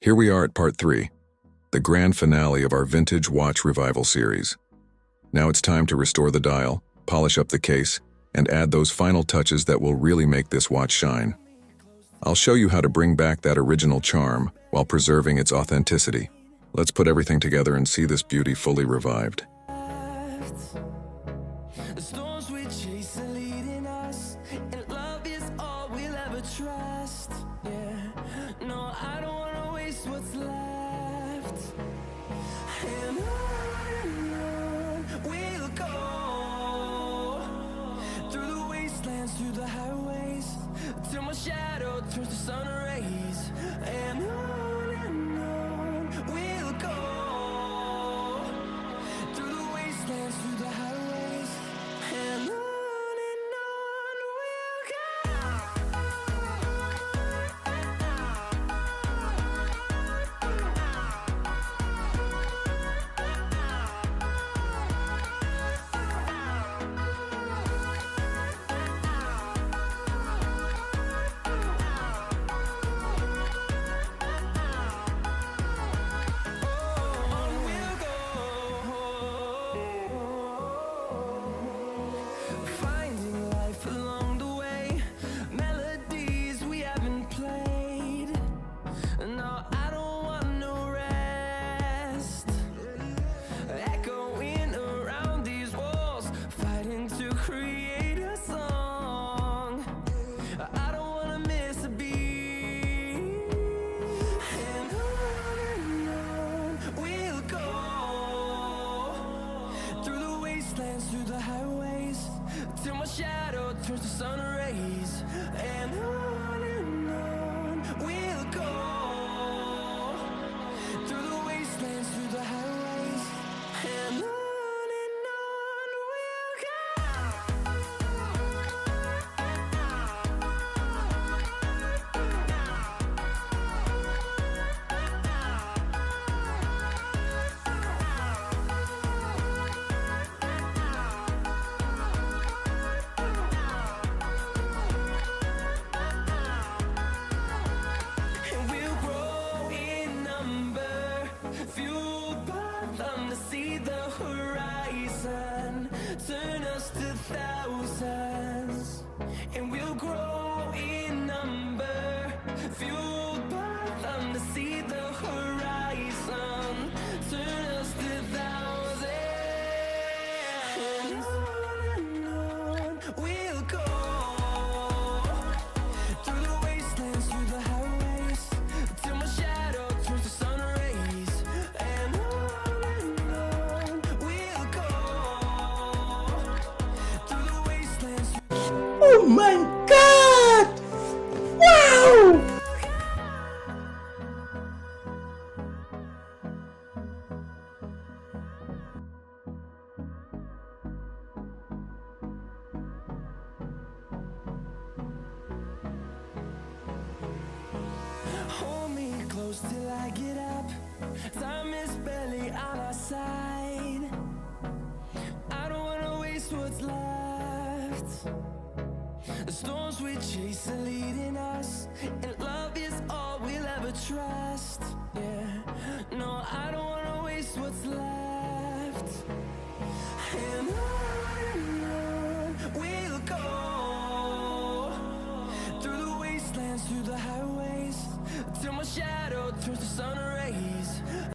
Here we are at part 3, the grand finale of our vintage watch revival series. Now it's time to restore the dial, polish up the case, and add those final touches that will really make this watch shine. I'll show you how to bring back that original charm while preserving its authenticity. Let's put everything together and see this beauty fully revived. The storms we chase are leading us, and love is all we'll ever trust. Yeah, no, I don't wanna waste what's left. And on we'll go, through the wastelands, through the highways, till my shadow turns to sun rays. And on we'll go, through the wastelands, through the highways, and on we'll go. Finding life along the way, melodies we haven't played. No, I don't want no rest. Echoing around these walls, fighting to create a song. I don't wanna miss a beat. And on we'll go, through the wastelands, through the highways, till my shadow turns to sun rays. And on we'll go, through the wastelands, through the highways, and on we'll go. And we'll grow in number, fueled by them to see the horizon, turn us to thousands. And we'll grow in number, fueled by them to see the horizon, turn us to thousands. And on we'll go, through the wastelands, through the highways, till my shadow turns to sun rays. And on we'll go, through the wastelands. Oh my God! Wow! Hold me close till I get up. Time is barely on our side. I don't wanna waste what's left. The storms we chase are leading us, and love is all we'll ever trust. Yeah, no, I don't wanna waste what's left. And on we'll go, through the wastelands, through the highways, till my shadow turns to sun